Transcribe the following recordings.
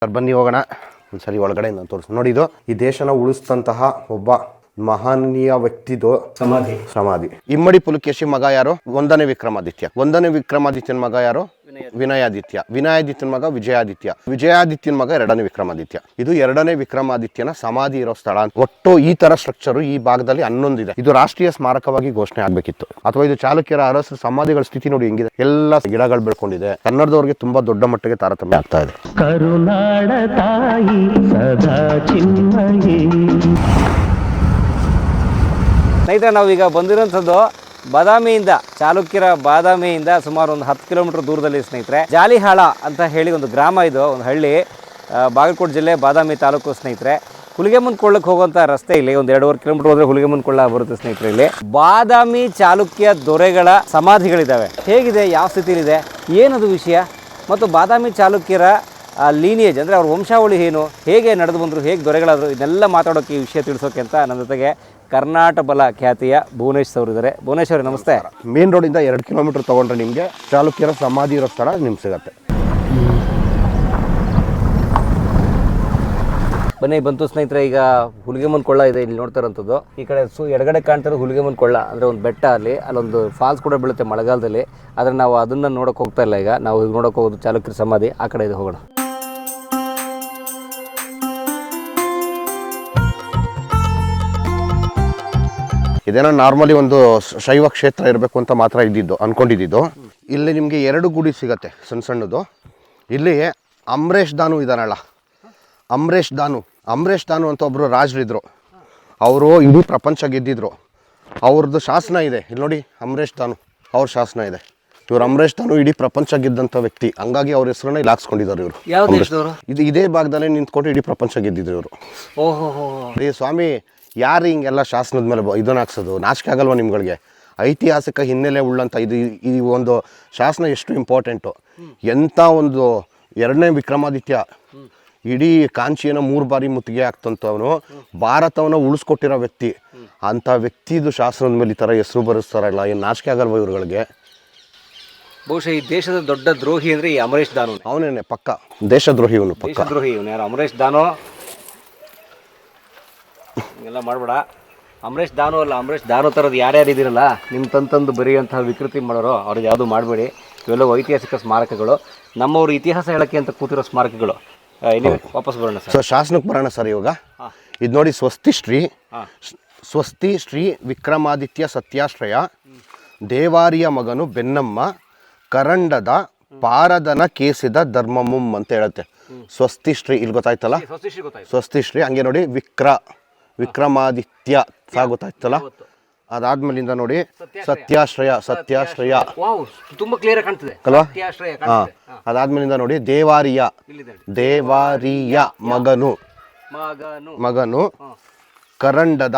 ಬನ್ನಿ ಹೋಗೋಣ ಒಂದ್ಸರಿ ಒಳಗಡೆ ತೋರಿಸ್ ನೋಡಿ. ಇದು ಈ ದೇಶನ ಉಳಿಸಿದಂತಹ ಒಬ್ಬ ಮಹನೀಯ ವ್ಯಕ್ತಿದು ಸಮಾಧಿ. ಇಮ್ಮಡಿ ಪುಲಕೇಶಿ ಮಗ ಯಾರು? ಒಂದನೇ ವಿಕ್ರಮಾದಿತ್ಯನ ಮಗ ಯಾರು? ವಿನಯಾದಿತ್ಯನ ಮಗ ವಿಜಯಾದಿತ್ಯನ ಮಗ ಎರಡನೇ ವಿಕ್ರಮಾದಿತ್ಯ. ಇದು ಎರಡನೇ ವಿಕ್ರಮಾದಿತ್ಯನ ಸಮಾಧಿ ಇರೋ ಸ್ಥಳ. ಒಟ್ಟು ಈ ತರ ಸ್ಟ್ರಕ್ಚರ್ ಈ ಭಾಗದಲ್ಲಿ 11 ಇದೆ. ಇದು ರಾಷ್ಟ್ರೀಯ ಸ್ಮಾರಕವಾಗಿ ಘೋಷಣೆ ಆಗ್ಬೇಕಿತ್ತು. ಅಥವಾ ಇದು ಚಾಲುಕ್ಯರ ಅರಸರ ಸಮಾಧಿಗಳ ಸ್ಥಿತಿ ನೋಡಿ ಹೆಂಗಿದೆ. ಎಲ್ಲ ಗಿಡಗಳು ಬೆಳ್ಕೊಂಡಿದೆ. ಕನ್ನಡದವ್ರಿಗೆ ತುಂಬಾ ದೊಡ್ಡ ಮಟ್ಟಿಗೆ ತಾರತಮ್ಯ ಆಗ್ತಾ ಇದೆ. ಕರುನಾಡ ತಾಯಿ ಸದಾ ಚಿನ್ಮಯಿ. ಸ್ನೇಹಿತರೆ, ನಾವೀಗ ಬಂದಿರೋಂಥದ್ದು ಬಾದಾಮಿಯಿಂದ, ಚಾಲುಕ್ಯರ ಬಾದಾಮಿಯಿಂದ ಸುಮಾರು ಒಂದು 10 ಕಿಲೋಮೀಟರ್ ದೂರದಲ್ಲಿ ಸ್ನೇಹಿತರೆ ಜಾಲಿಹಾಳ ಅಂತ ಹೇಳಿ ಒಂದು ಗ್ರಾಮ. ಇದು ಒಂದು ಹಳ್ಳಿ, ಬಾಗಲಕೋಟೆ ಜಿಲ್ಲೆ ಬಾದಾಮಿ ತಾಲೂಕು ಸ್ನೇಹಿತರೆ. ಹುಲಿಗೆಮ್ಮನಕೊಳ್ಳಕ್ಕೆ ಹೋಗುವಂಥ ರಸ್ತೆ ಇಲ್ಲಿ ಒಂದು 2.5 ಕಿಲೋಮೀಟರ್ ಹೋದರೆ ಹುಲಿಗೆಮ್ಮನಕೊಳ್ಳ ಬರುತ್ತೆ ಸ್ನೇಹಿತರೆ. ಇಲ್ಲಿ ಬಾದಾಮಿ ಚಾಲುಕ್ಯ ದೊರೆಗಳ ಸಮಾಧಿಗಳಿದ್ದಾವೆ. ಹೇಗಿದೆ, ಯಾವ ಸ್ಥಿತಿಲಿದೆ, ಏನದು ವಿಷಯ, ಮತ್ತು ಬಾದಾಮಿ ಚಾಲುಕ್ಯರ ಲೀನಿಯೇಜ್ ಅಂದರೆ ಅವ್ರ ವಂಶಾವಳಿ ಏನು, ಹೇಗೆ ನಡೆದು ಬಂದರು, ಹೇಗೆ ದೊರೆಗಳಾದರು, ಇದನ್ನೆಲ್ಲ ಮಾತಾಡೋಕ್ಕೆ ಈ ವಿಷಯ ತಿಳಿಸೋಕೆ ಅಂತ ನನ್ನ ಜೊತೆಗೆ ಕರ್ನಾಟಕ ಬಲ ಖ್ಯಾತಿಯ ಭುವನೇಶ್ ಅವರು ಇದ್ದಾರೆ. ಭುವನೇಶ್ ಅವರೇ ನಮಸ್ತೆ. ಮೇನ್ ರೋಡಿಂದ 2 ಕಿಲೋಮೀಟರ್ ತೊಗೊಂಡ್ರೆ ನಿಮಗೆ ಚಾಲುಕ್ಯರ ಸಮಾಧಿ ಇರೋ ಸ್ಥಳ ನಿಮ್ಗೆ ಸಿಗತ್ತೆ. ಬನ್ನಿ, ಬಂತು ಸ್ನೇಹಿತರೆ. ಈಗ ಹುಲಿಗೆಮ್ಮನಕೊಳ್ಳ ಇದೆ ಇಲ್ಲಿ ನೋಡ್ತಾ ಇರೋಂಥದ್ದು. ಈ ಕಡೆ ಎಡಗಡೆ ಕಾಣ್ತಾರೆ ಹುಲಿಗೆಮ್ಮನಕೊಳ್ಳ ಅಂದರೆ ಒಂದು ಬೆಟ್ಟ. ಅಲ್ಲೊಂದು ಫಾಲ್ಸ್ ಕೂಡ ಬೀಳುತ್ತೆ ಮಳೆಗಾಲದಲ್ಲಿ. ಆದರೆ ನಾವು ಅದನ್ನು ನೋಡೋಕೆ ಹೋಗ್ತಾ ಇಲ್ಲ. ಈಗ ನಾವು ನೋಡೋಕೆ ಹೋಗೋದು ಚಾಲುಕ್ಯರ ಸಮಾಧಿ. ಆ ಕಡೆ ಇದೆ, ಹೋಗೋಣ. ಇದೇನೋ ನಾರ್ಮಲಿ ಒಂದು ಶೈವ ಕ್ಷೇತ್ರ ಇರಬೇಕು ಅಂತ ಮಾತ್ರ ಅನ್ಕೊಂಡಿದ್ದು. ಇಲ್ಲಿ ನಿಮಗೆ 2 ಗುಡಿ ಸಿಗತ್ತೆ ಸಣ್ಣದು. ಇಲ್ಲಿ ಅಂಬರೀಷ್ ದಾನು ಇದಾರಲ್ಲ, ಅಂಬರೀಷ್ ದಾನು ಅಂತ ಒಬ್ಬರು ರಾಜರಿದ್ರು. ಅವರು ಇಡೀ ಪ್ರಪಂಚ ಗೆದ್ದಿದ್ರು. ಅವ್ರದ್ದು ಶಾಸನ ಇದೆ ಇಲ್ಲಿ ನೋಡಿ. ಅಂಬರೀಷ್ ದಾನು ಅವ್ರ ಶಾಸನ ಇದೆ. ಇವ್ರು ಅಂಬರೀಷ್ ದಾನು ಇಡೀ ಪ್ರಪಂಚ ಗೆದ್ದಂಥ ವ್ಯಕ್ತಿ. ಹಂಗಾಗಿ ಅವ್ರ ಹೆಸರನ್ನ ಇಲ್ಲಿ ಹಾಕ್ಸ್ಕೊಂಡಿದ್ದಾರೆ ಇವರು. ಇದು ಇದೇ ಭಾಗದಲ್ಲೇ ನಿಂತ್ಕೊಂಡು ಇಡೀ ಪ್ರಪಂಚ ಗೆದ್ದಿದ್ರು ಇವರು. ಈ ಸ್ವಾಮಿ ಯಾರು ಹಿಂಗೆಲ್ಲ ಶಾಸನದ ಮೇಲೆ ಇದನ್ನ ಹಾಕ್ಸೋದು? ನಾಚಿಕೆ ಆಗಲ್ವ ನಿಮ್ಗಳಿಗೆ? ಐತಿಹಾಸಿಕ ಹಿನ್ನೆಲೆ ಉಳ್ಳಂಥ ಈ ಒಂದು ಶಾಸನ ಎಷ್ಟು ಇಂಪಾರ್ಟೆಂಟು. ಎಂಥ ಒಂದು 2ನೇ ವಿಕ್ರಮಾದಿತ್ಯ ಇಡೀ ಕಾಂಚಿಯನ್ನು 3 ಬಾರಿ ಮುತ್ತಿಗೆ ಆಗ್ತಂಥವನು, ಭಾರತವನ್ನು ಉಳಿಸ್ಕೊಟ್ಟಿರೋ ವ್ಯಕ್ತಿ. ಅಂಥ ವ್ಯಕ್ತಿದು ಶಾಸನದ ಮೇಲೆ ಈ ಥರ ಹೆಸರು ಬರೆಸ್ತಾರಲ್ಲ, ಏನು ನಾಚಿಕೆ ಆಗಲ್ವ ಇವ್ರುಗಳಿಗೆ? ಬಹುಶಃ ಈ ದೇಶದ ದೊಡ್ಡ ದ್ರೋಹಿ ಅಂದರೆ ಈ ಅಂಬರೀಷ್ ದಾನು. ಅವನೇನೆ ಪಕ್ಕ ದೇಶದ್ರೋಹಿ. ಇವನು ಪಕ್ಕ ದೇಶದ್ರೋಹಿ. ಇವನು ಯಾರು? ಅಂಬರೀಷ್ ದಾನು. ಹಿಂಗೆಲ್ಲ ಮಾಡಬೇಡ. ಅಂಬರೀಷ್ ದಾನು ಅಲ್ಲ, ಅಂಬರೀಷ್ ದಾನು ಥರದ್ದು ಯಾರ್ಯಾರು ಇದ್ದೀರಲ್ಲ, ನಿಮ್ಮ ತಂದು ಬರೆಯುವಂತಹ ವಿಕೃತಿ ಮಾಡೋರು ಅವ್ರಿಗೆ ಯಾವುದು ಮಾಡಬೇಡಿ. ಇವೆಲ್ಲವೂ ಐತಿಹಾಸಿಕ ಸ್ಮಾರಕಗಳು, ನಮ್ಮವರು ಇತಿಹಾಸ ಹೇಳೋಕ್ಕೆ ಅಂತ ಕೂತಿರೋ ಸ್ಮಾರಕಗಳು. ಇಲ್ಲಿ ವಾಪಸ್ ಬರೋಣ ಸರ್. ಸೊ ಶಾಸನಕ್ಕೆ ಬರೋಣ ಸರ್. ಇವಾಗ ಇದು ನೋಡಿ, ಸ್ವಸ್ತಿ ಶ್ರೀ ವಿಕ್ರಮಾದಿತ್ಯ ಸತ್ಯಾಶ್ರಯ ದೇವಾರಿಯ ಮಗನು ಬೆನ್ನಮ್ಮ ಕರಂಡದ ಪಾರದನ ಕೇಸಿದ ಧರ್ಮಮುಂ ಅಂತ ಹೇಳುತ್ತೆ. ಸ್ವಸ್ತಿ ಶ್ರೀ ಇಲ್ಲಿ ಗೊತ್ತಾಯ್ತಲ್ಲ, ಸ್ವಸ್ತಿ ಶ್ರೀ. ಹಂಗೆ ನೋಡಿ ವಿಕ್ರಮಾದಿತ್ಯ ಗೊತ್ತಾಯ್ತಲ್ಲ. ಅದಾದ್ಮೇಲಿಂದ ನೋಡಿ ಸತ್ಯಾಶ್ರಯ ತುಂಬಾ ಕ್ಲಿಯರ್ ಕಾಣ್ತದೆ ಅಲ್ವಾ? ಅದಾದ್ಮೇಲಿಂದ ನೋಡಿ ದೇವಾರಿಯ ಮಗನು ಕರಂಡದ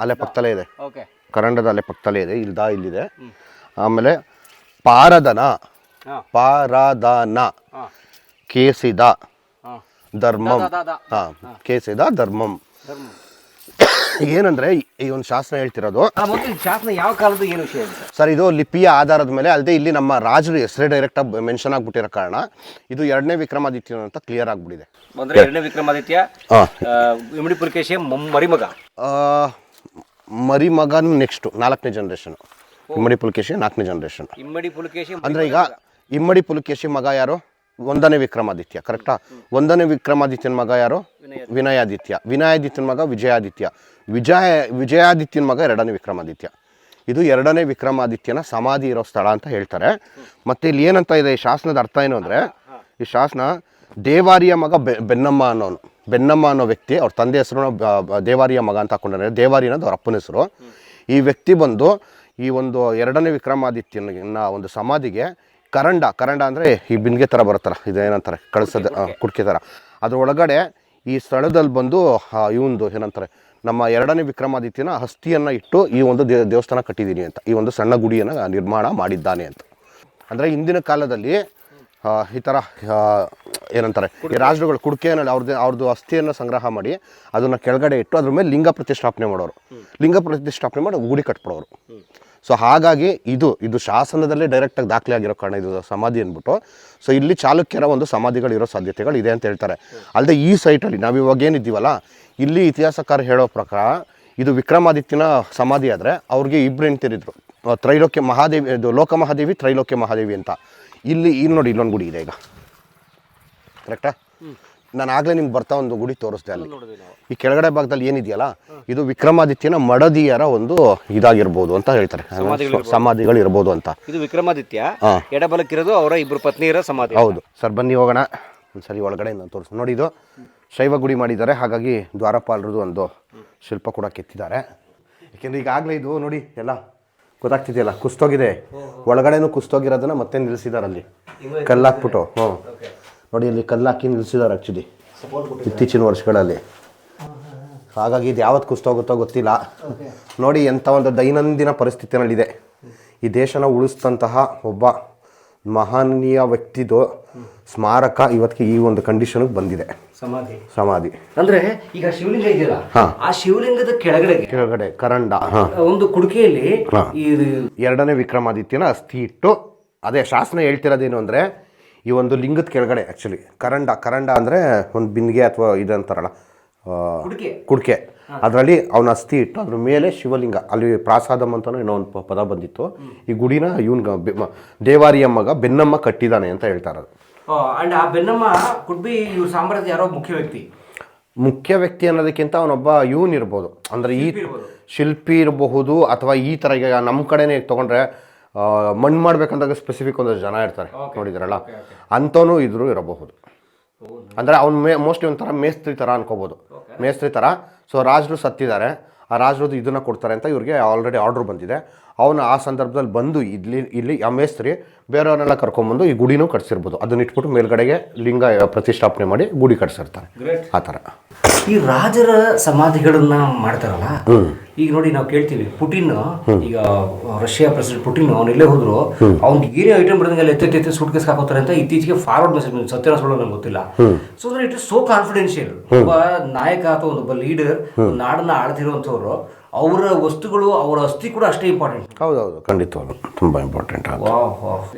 ಅಲ್ಲೇ ಪಕ್ಕದಲ್ಲೇ ಇದೆ. ಕರಂಡದ ಅಲ್ಲೇ ಪಕ್ಕದಲ್ಲೇ ಇದೆ. ಇಲ್ಲಿದೆ. ಆಮೇಲೆ ಪಾರದನ ಕೇಸಿದ ಧರ್ಮಂ. ಏನಂದ್ರೆ ಈ ಒಂದು ಶಾಸನ ಹೇಳ್ತಿರೋದು. ಶಾಸನ ಯಾವ ಕಾಲದ ಏನು ವಿಷಯ ಸರ್? ಇದು ಲಿಪಿಯ ಆಧಾರದ ಮೇಲೆ ಅಲ್ಲದೆ ಇಲ್ಲಿ ನಮ್ಮ ರಾಜರು ಹೆಸರೇ ಡೈರೆಕ್ಟ್ ಆಗಿ ಮೆನ್ಷನ್ ಆಗ್ಬಿಟ್ಟಿರೋ ಕಾರಣ ಇದು 2ನೇ ವಿಕ್ರಮಾದಿತ್ಯ ಅಂತ ಕ್ಲಿಯರ್ ಆಗ್ಬಿಟ್ಟಿದೆ. ಅಂದ್ರೆ 2ನೇ ವಿಕ್ರಮಾದಿತ್ಯ ಇಮ್ಮಡಿ ಪುಲಕೇಶಿ ಮರಿಮಗನು ನೆಕ್ಸ್ಟ್ 4ನೇ ಜನರೇಷನ್. ಇಮ್ಮಡಿ ಪುಲಕೇಶಿ 4ನೇ ಜನರೇಷನ್. ಅಂದ್ರೆ ಈಗ ಇಮ್ಮಡಿ ಪುಲಕೇಶಿ ಮಗ ಯಾರು? 1ನೇ ವಿಕ್ರಮಾದಿತ್ಯ. ಕರೆಕ್ಟಾ? 1ನೇ ವಿಕ್ರಮಾದಿತ್ಯನ ಮಗ ಯಾರು? ವಿನಯಾದಿತ್ಯನ ಮಗ ವಿಜಯಾದಿತ್ಯನ ಮಗ 2ನೇ ವಿಕ್ರಮಾದಿತ್ಯ. ಇದು 2ನೇ ವಿಕ್ರಮಾದಿತ್ಯನ ಸಮಾಧಿ ಇರೋ ಸ್ಥಳ ಅಂತ ಹೇಳ್ತಾರೆ. ಮತ್ತೆ ಇಲ್ಲಿ ಏನಂತ ಇದೆ ಈ ಶಾಸನದ ಅರ್ಥ ಏನು ಅಂದರೆ, ಈ ಶಾಸನ ದೇವಾರಿಯ ಮಗ ಬೆನ್ನಮ್ಮ ಅನ್ನೋ ವ್ಯಕ್ತಿ, ಅವ್ರ ತಂದೆ ಹೆಸರು ದೇವಾರಿಯ ಮಗ ಅಂತ ಹಾಕೊಂಡ್ರೆ, ದೇವಾರಿ ಅನ್ನೋದು ಅವ್ರ ಅಪ್ಪನ ಹೆಸರು. ಈ ವ್ಯಕ್ತಿ ಬಂದು ಈ ಒಂದು 2ನೇ ವಿಕ್ರಮಾದಿತ್ಯನ ಒಂದು ಸಮಾಧಿಗೆ ಕರಂಡ ಅಂದರೆ ಈ ಬಿಂದಿಗೆ ಥರ ಬರುತ್ತಲ್ಲ, ಇದೇನಂತಾರೆ ಕಳಿಸೋದು ಕುಡ್ಕೆ ಥರ, ಅದ್ರ ಒಳಗಡೆ ಈ ಸ್ಥಳದಲ್ಲಿ ಬಂದು ಇವಂದು ಏನಂತಾರೆ ನಮ್ಮ 2ನೇ ವಿಕ್ರಮಾದಿತ್ಯನ ಹಸ್ತಿಯನ್ನು ಇಟ್ಟು ಈ ಒಂದು ದೇವಸ್ಥಾನ ಕಟ್ಟಿದ್ದೀನಿ ಅಂತ, ಈ ಒಂದು ಸಣ್ಣ ಗುಡಿಯನ್ನು ನಿರ್ಮಾಣ ಮಾಡಿದ್ದಾನೆ ಅಂತ. ಅಂದರೆ ಹಿಂದಿನ ಕಾಲದಲ್ಲಿ ಈ ಥರ ಏನಂತಾರೆ ಈ ರಾಜರುಗಳು ಕುಡಿಕೆಯಲ್ಲಿ ಅವ್ರದ್ದು ಅಸ್ಥಿಯನ್ನು ಸಂಗ್ರಹ ಮಾಡಿ ಅದನ್ನು ಕೆಳಗಡೆ ಇಟ್ಟು ಅದ್ರ ಮೇಲೆ ಲಿಂಗ ಪ್ರತಿಷ್ಠಾಪನೆ ಮಾಡೋರು. ಲಿಂಗ ಪ್ರತಿಷ್ಠಾಪನೆ ಮಾಡಿ ಗುಡಿ ಕಟ್ಬಿಡೋರು. ಸೊ ಹಾಗಾಗಿ ಇದು ಶಾಸನದಲ್ಲೇ ಡೈರೆಕ್ಟಾಗಿ ದಾಖಲೆ ಆಗಿರೋ ಕಾರಣ ಇದು ಸಮಾಧಿ ಅಂದ್ಬಿಟ್ಟು. ಸೊ ಇಲ್ಲಿ ಚಾಲುಕ್ಯರ ಒಂದು ಸಮಾಧಿಗಳಿರೋ ಸಾಧ್ಯತೆಗಳು ಇದೆ ಅಂತ ಹೇಳ್ತಾರೆ. ಅಲ್ಲದೆ ಈ ಸೈಟಲ್ಲಿ ನಾವು ಇವಾಗ ಏನಿದ್ದೀವಲ್ಲ, ಇಲ್ಲಿ ಇತಿಹಾಸಕಾರ ಹೇಳೋ ಪ್ರಕಾರ ಇದು ವಿಕ್ರಮಾದಿತ್ಯನ ಸಮಾಧಿ ಆದರೆ ಅವ್ರಿಗೆ ಇಬ್ಬರು ಹೆಂಡ್ತಿರಿದ್ರು, ತ್ರೈಲೋಕ್ಯ ಮಹಾದೇವಿ, ಇದು ಲೋಕ ಮಹಾದೇವಿ, ತ್ರೈಲೋಕ್ಯ ಮಹಾದೇವಿ ಅಂತ. ಇಲ್ಲಿ ನೋಡಿ ಇಲ್ಲೊಂದು ಗುಡಿ ಇದೆ ಈಗ, ಕರೆಕ್ಟಾ? ನಾನು ಆಗಲೇ ನಿಮ್ಗೆ ಬರ್ತಾ ಒಂದು ಗುಡಿ ತೋರಿಸ್ದೆ. ಅಲ್ಲಿ ಈ ಕೆಳಗಡೆ ಭಾಗದಲ್ಲಿ ಏನಿದೆಯಲ್ಲ, ಇದು ವಿಕ್ರಮಾದಿತ್ಯನ ಮಡದಿಯರ ಒಂದು ಇದಾಗಿರ್ಬೋದು ಅಂತ ಹೇಳ್ತಾರೆ, ಸಮಾಧಿಗಳು ಇರ್ಬೋದು ಅಂತ. ಇದು ವಿಕ್ರಮಾದಿತ್ಯ, ಎಡಬಲಕ್ಕಿರೋದು ಅವರ ಇಬ್ಬರು ಪತ್ನಿಯರ ಸಮಾಧಿ. ಹೌದು ಸರ್, ಬನ್ನಿ ಹೋಗೋಣ ಒಂದ್ಸರಿ ಒಳಗಡೆ ತೋರಿಸ್. ನೋಡಿ, ಇದು ಶೈವ ಗುಡಿ ಮಾಡಿದ್ದಾರೆ, ಹಾಗಾಗಿ ದ್ವಾರಪಾಲರದು ಒಂದು ಶಿಲ್ಪ ಕೂಡ ಕೆತ್ತಿದ್ದಾರೆ. ಯಾಕೆಂದರೆ ಈಗಾಗಲೇ ಇದು ನೋಡಿ ಎಲ್ಲ ಗೊತ್ತಾಗ್ತಿದೆಯಲ್ಲ, ಕುಸ್ತೋಗಿದೆ, ಒಳಗಡೆನೂ ಕುಸ್ತೋಗಿರೋದನ್ನ ಮತ್ತೆ ನಿಲ್ಲಿಸಿದ್ದಾರೆ ಅಲ್ಲಿ ಕಲ್ಲಾಕ್ಬಿಟ್ಟು. ನೋಡಿ ಇಲ್ಲಿ ಕಲ್ಲಾಕಿ ನಿಲ್ಲಿಸಿದ್ದಾರೆ ಆ್ಯಕ್ಚುಲಿ ಇತ್ತೀಚಿನ ವರ್ಷಗಳಲ್ಲಿ. ಹಾಗಾಗಿ ಇದು ಯಾವತ್ತು ಕುಸ್ತೋಗುತ್ತೋ ಗೊತ್ತಿಲ್ಲ. ನೋಡಿ ಎಂಥ ಒಂದು ದೈನಂದಿನ ಪರಿಸ್ಥಿತಿನಲ್ಲಿದೆ. ಈ ದೇಶನ ಉಳಿಸಿದಂತಹ ಒಬ್ಬ ಮಹನೀಯ ವ್ಯಕ್ತಿದು ಸ್ಮಾರಕ ಇವತ್ತಿಗೆ ಈ ಒಂದು ಕಂಡೀಷನ್ಗೆ ಬಂದಿದೆ. ಸಮಾಧಿ ಅಂದ್ರೆ ಈಗ ಶಿವಲಿಂಗ ಇದೆಯಲ್ಲ, ಆ ಶಿವಲಿಂಗದ ಕೆಳಗಡೆ ಕರಂಡ ಒಂದು ಕುಡಿಕೆಯಲ್ಲಿ ಎರಡನೇ ವಿಕ್ರಮಾದಿತ್ಯನ ಅಸ್ಥಿ ಇಟ್ಟು, ಅದೇ ಶಾಸನ ಹೇಳ್ತಿರೋದೇನು ಅಂದರೆ ಈ ಒಂದು ಲಿಂಗದ ಕೆಳಗಡೆ ಆ್ಯಕ್ಚುಲಿ ಕರಂಡ ಅಂದರೆ ಒಂದು ಬಿಂದಿಗೆ ಅಥವಾ ಇದಂತಾರಲ್ಲ ಕುಡಿಕೆ, ಅದರಲ್ಲಿ ಅವನ ಅಸ್ಥಿ ಇಟ್ಟು ಅದ್ರ ಮೇಲೆ ಶಿವಲಿಂಗ, ಅಲ್ಲಿ ಪ್ರಾಸಾದಂ ಅಂತಲೂ ಏನೋ ಒಂದು ಪದ ಬಂದಿತ್ತು. ಈ ಗುಡಿನ ದೇವಾರಿಯ ಮಗ ಬೆನ್ನಮ್ಮ ಕಟ್ಟಿದ್ದಾನೆ ಅಂತ ಹೇಳ್ತಾರೆ. ಅಂಡ್ ಆ ಬೆನ್ನಮ್ಮ ಕುಡ್ ಬಿ ಇವ್ರ ಸಾಮ್ರಾಜ್ಯ ಯಾರೋ ಮುಖ್ಯ ವ್ಯಕ್ತಿ ಅನ್ನೋದಕ್ಕಿಂತ ಅವನೊಬ್ಬ ಇರ್ಬೋದು, ಅಂದರೆ ಈ ಶಿಲ್ಪಿ ಇರಬಹುದು, ಅಥವಾ ಈ ಥರ ಈಗ ನಮ್ಮ ಕಡೆನೇ ತೊಗೊಂಡ್ರೆ ಮಣ್ಣು ಮಾಡ್ಬೇಕಂದಾಗ ಸ್ಪೆಸಿಫಿಕ್ ಒಂದಷ್ಟು ಜನ ಇರ್ತಾರೆ ನೋಡಿದ್ರಲ್ಲ, ಅಂಥವನು ಇರಬಹುದು. ಅಂದರೆ ಅವ್ನು ಮೋಸ್ಟ್ಲಿ ಒಂಥರ ಮೇಸ್ತ್ರಿ ಥರ ಅನ್ಕೋಬೋದು, ಮೇಸ್ತ್ರಿ ಥರ. ಸೊ ರಾಜರು ಸತ್ತಿದ್ದಾರೆ, ಆ ರಾಜರದ್ದು ಇದನ್ನು ಕೊಡ್ತಾರೆ ಅಂತ ಇವ್ರಿಗೆ ಆಲ್ರೆಡಿ ಆರ್ಡ್ರ್ ಬಂದಿದೆ. ಅವನು ಆ ಸಂದರ್ಭದಲ್ಲಿ ಬಂದು ಇಲ್ಲಿ ಆ ಮೇಸ್ತ್ರಿ ಬೇರೆಯವ್ರನ್ನೆಲ್ಲ ಕರ್ಕೊಂಬಂದು ಈ ಗುಡಿನೂ ಕಟ್ಸಿರ್ಬೋದು. ಅದನ್ನ ಇಟ್ಬಿಟ್ಟು ಮೇಲ್ಗಡೆಗೆ ಲಿಂಗ ಪ್ರತಿಷ್ಠಾಪನೆ ಮಾಡಿ ಗುಡಿ ಕಟ್ಸಿರ್ತಾರೆ. ಆ ಥರ ಈ ರಾಜರ ಸಮಾಧಿಗಳನ್ನ ಮಾಡ್ತಾರಲ್ಲ, ಈಗ ನೋಡಿ ನಾವು ಕೇಳ್ತೀವಿ ಪುಟಿನ್, ಈಗ ರಷ್ಯಾ ಪ್ರೆಸಿಡೆಂಟ್ ಪುಟಿನ್ ಅವ್ನು ಎಲ್ಲೇ ಹೋದ್ರು ಅವ್ನಿಗೆ ಏನೇ ಐಟಮ್ ಬರೋದಂಗೆಲ್ಲ ಎತ್ತೆತ್ತಿ ಸೂಟ್ ಕೇಸ್ ಹಾಕೋತಾರೆ ಅಂತ ಇತ್ತೀಚೆಗೆ ಫಾರ್ವರ್ಡ್ ಮೆಸೇಜ್ ಸತ್ಯನ ಸುಳ್ಳು ನಂಗೆ ಗೊತ್ತಿಲ್ಲ. ಸೊ ಅಂದ್ರೆ ಇಟ್ ಇಸ್ ಸೋ ಕಾನ್ಫಿಡೆನ್ಷಿಯಲ್. ಒಬ್ಬ ನಾಯಕ ಅಥವಾ ಒಬ್ಬ ಲೀಡರ್ ನಾಡನ್ನ ಆಳ್ತಿರುವಂಥವ್ರು, ಅವರ ವಸ್ತುಗಳು, ಅವರ ಅಸ್ಥಿ ಕೂಡ ಅಷ್ಟೇ ಇಂಪಾರ್ಟೆಂಟ್. ಹೌದೌದು, ಖಂಡಿತವಾಗ್ಲು ತುಂಬ ಇಂಪಾರ್ಟೆಂಟ್ ಅದು.